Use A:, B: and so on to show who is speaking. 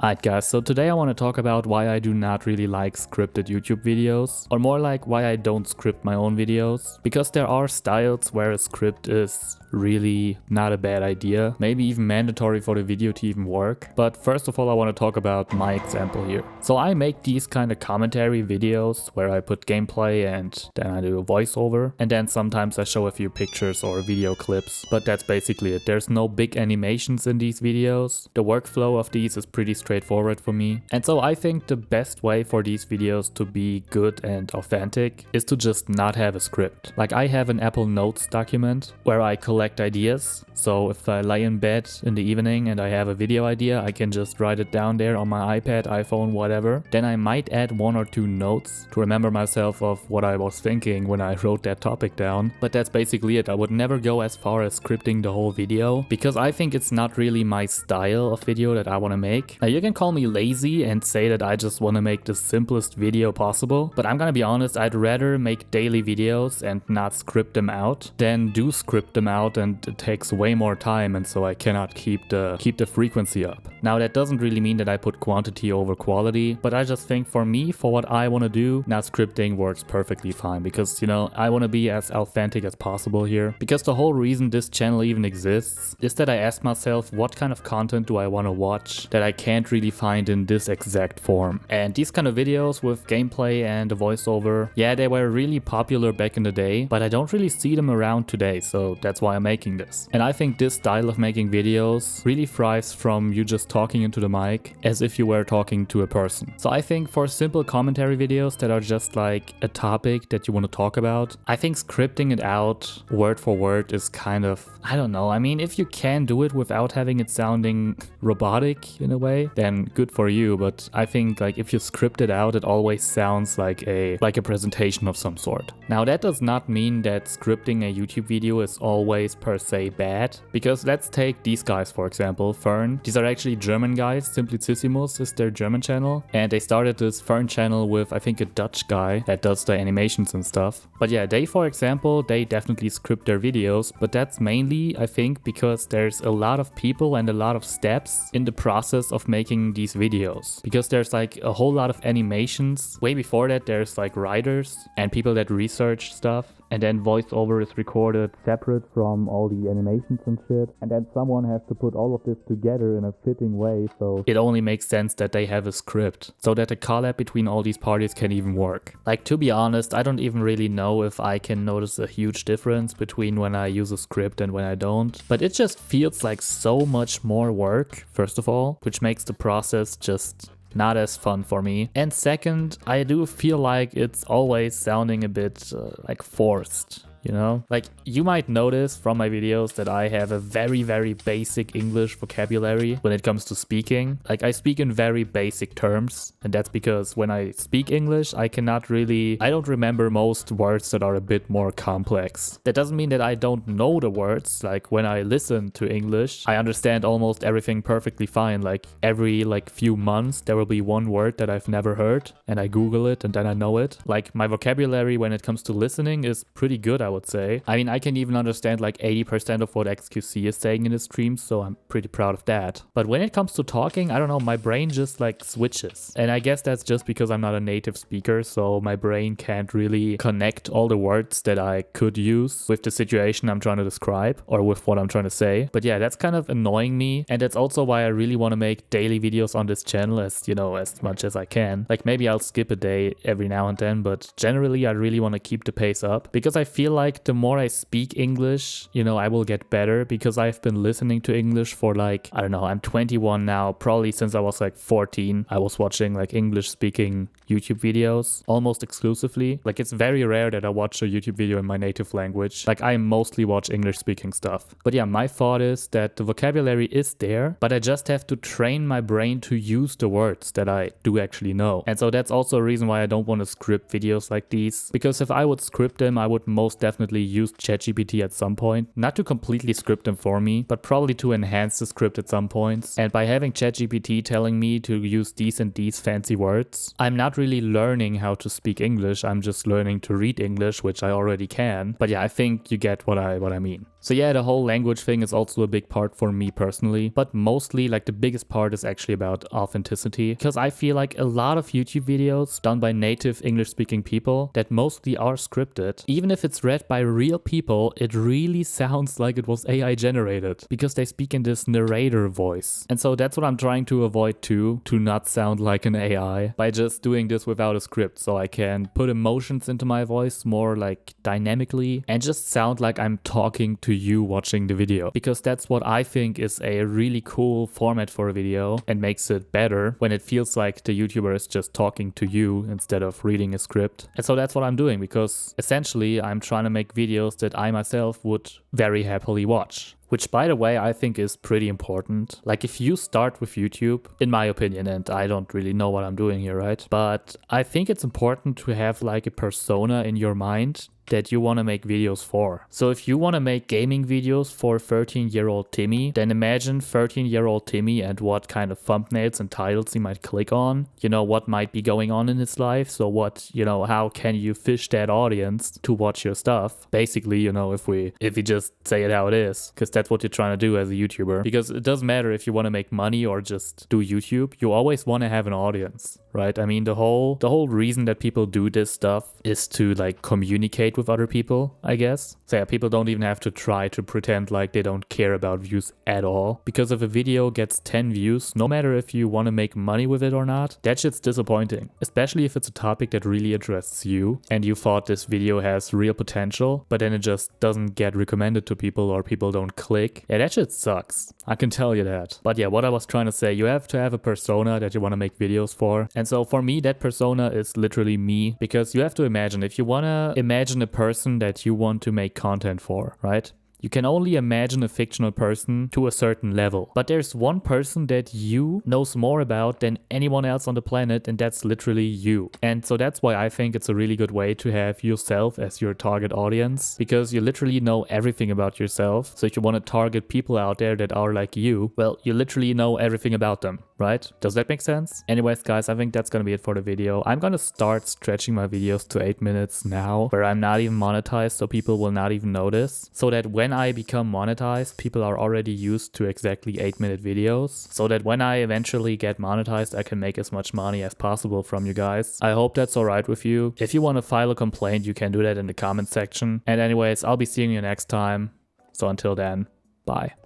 A: Alright guys, so today I want to talk about why I do not really like scripted YouTube videos, or more like why I don't script my own videos, because there are styles where a script is really not a bad idea, maybe even mandatory for the video to even work. But first of all I want to talk about my example here. So I make these kind of commentary videos where I put gameplay and then I do a voiceover, and then sometimes I show a few pictures or video clips, but that's basically it. There's no big animations in these videos. The workflow of these is pretty straightforward for me. And so I think the best way for these videos to be good and authentic is to just not have a script. Like I have an Apple Notes document where I collect ideas. So if I lie in bed in the evening and I have a video idea, I can just write it down there on my iPad, iPhone, whatever. Then I might add one or two notes to remember myself of what I was thinking when I wrote that topic down. But that's basically it. I would never go as far as scripting the whole video because I think it's not really my style of video that I want to make. Now you can call me lazy and say that I just want to make the simplest video possible, but I'm gonna be honest, I'd rather make daily videos and not script them out than do script them out, and it takes way more time, and so I cannot keep the frequency up. Now that doesn't really mean that I put quantity over quality, but I just think for me, for what I want to do, now scripting works perfectly fine because, you know, I want to be as authentic as possible here. Because the whole reason this channel even exists is that I asked myself, what kind of content do I want to watch that I can't really find in this exact form? And these kind of videos with gameplay and a voiceover, yeah, they were really popular back in the day, but I don't really see them around today, so that's why I'm making this. And I think this style of making videos really thrives from you just talking into the mic as if you were talking to a person. So I think for simple commentary videos that are just like a topic that you want to talk about, I think scripting it out word for word is kind of, I don't know, I mean, if you can do it without having it sounding robotic in a way, then good for you. But I think like if you script it out, it always sounds like a presentation of some sort. Now that does not mean that scripting a YouTube video is always per se bad, because let's take these guys for example, Fern. These are actually German guys. Simplicissimus is their German channel, and they started this Fern channel with I think a Dutch guy that does the animations and stuff. But yeah, they for example, they definitely script their videos, but that's mainly I think because there's a lot of people and a lot of steps in the process of making these videos, because there's like a whole lot of animations. Way before that there's like writers and people that research stuff, and then voiceover is recorded separate from all the animations and shit, and then someone has to put all of this together in a fitting way, so it only makes sense that they have a script, so that a collab between all these parties can even work. Like, to be honest, I don't even really know if I can notice a huge difference between when I use a script and when I don't, but it just feels like so much more work, first of all, which makes the process just not as fun for me. And second, I do feel like it's always sounding a bit like forced. You know, like you might notice from my videos that I have a very basic English vocabulary when it comes to speaking. Like I speak in very basic terms, and that's because when I speak English, I don't remember most words that are a bit more complex. That doesn't mean that I don't know the words. Like when I listen to English, I understand almost everything perfectly fine. Like every few months there will be one word that I've never heard, and I Google it and then I know it. Like my vocabulary when it comes to listening is pretty good, I would say. I mean, I can even understand like 80% of what XQC is saying in his streams, so I'm pretty proud of that. But when it comes to talking, I don't know, my brain just like switches. And I guess that's just because I'm not a native speaker, so my brain can't really connect all the words that I could use with the situation I'm trying to describe or with what I'm trying to say. But yeah, that's kind of annoying me. And that's also why I really want to make daily videos on this channel as much as I can. Like maybe I'll skip a day every now and then, but generally I really want to keep the pace up because I feel like the more I speak English, I will get better, because I've been listening to English for like, I don't know, I'm 21 now, probably since I was like 14. I was watching like English speaking YouTube videos almost exclusively. Like it's very rare that I watch a YouTube video in my native language. Like I mostly watch English speaking stuff. But yeah, my thought is that the vocabulary is there, but I just have to train my brain to use the words that I do actually know. And so that's also a reason why I don't want to script videos like these, because if I would script them, I would most definitely used ChatGPT at some point, not to completely script them for me, but probably to enhance the script at some points. And by having ChatGPT telling me to use these and these fancy words, I'm not really learning how to speak English, I'm just learning to read English, which I already can. But yeah, I think you get what I mean. So yeah, the whole language thing is also a big part for me personally, but mostly like the biggest part is actually about authenticity, because I feel like a lot of YouTube videos done by native English speaking people that mostly are scripted, even if it's read by real people, it really sounds like it was AI generated because they speak in this narrator voice. And so that's what I'm trying to avoid too, to not sound like an AI by just doing this without a script, so I can put emotions into my voice more like dynamically and just sound like I'm talking to you watching the video, because that's what I think is a really cool format for a video and makes it better when it feels like the YouTuber is just talking to you instead of reading a script. And so that's what I'm doing, because essentially I'm trying to make videos that I myself would very happily watch. Which, by the way, I think is pretty important. Like, if you start with YouTube, in my opinion, and I don't really know what I'm doing here, right? But I think it's important to have like a persona in your mind that you want to make videos for. So if you want to make gaming videos for 13-year-old Timmy, then imagine 13-year-old Timmy and what kind of thumbnails and titles he might click on. You know, what might be going on in his life. So what, you know, how can you fish that audience to watch your stuff? Basically, you know, if we just say it how it is, because that's what you're trying to do as a YouTuber. Because it doesn't matter if you want to make money or just do YouTube, you always want to have an audience, right? I mean, the whole reason that people do this stuff is to like communicate with other people, I guess. So yeah, people don't even have to try to pretend like they don't care about views at all. Because if a video gets 10 views, no matter if you want to make money with it or not, that shit's disappointing. Especially if it's a topic that really interests you and you thought this video has real potential, but then it just doesn't get recommended to people or people don't click. Yeah, that shit sucks. I can tell you that. But yeah, what I was trying to say, you have to have a persona that you want to make videos for. And so for me, that persona is literally me, because you have to imagine, if you want to imagine a person that you want to make content for, right? You can only imagine a fictional person to a certain level. But there's one person that you knows more about than anyone else on the planet, and that's literally you. And so that's why I think it's a really good way to have yourself as your target audience, because you literally know everything about yourself. So if you want to target people out there that are like you, well, you literally know everything about them, right? Does that make sense? Anyways, guys, I think that's gonna be it for the video. I'm gonna start stretching my videos to 8 minutes now, where I'm not even monetized, so people will not even notice. So that when I become monetized, people are already used to exactly 8-minute videos, so that when I eventually get monetized, I can make as much money as possible from you guys. I hope that's alright with you. If you want to file a complaint, you can do that in the comment section. And anyways, I'll be seeing you next time. So until then, bye.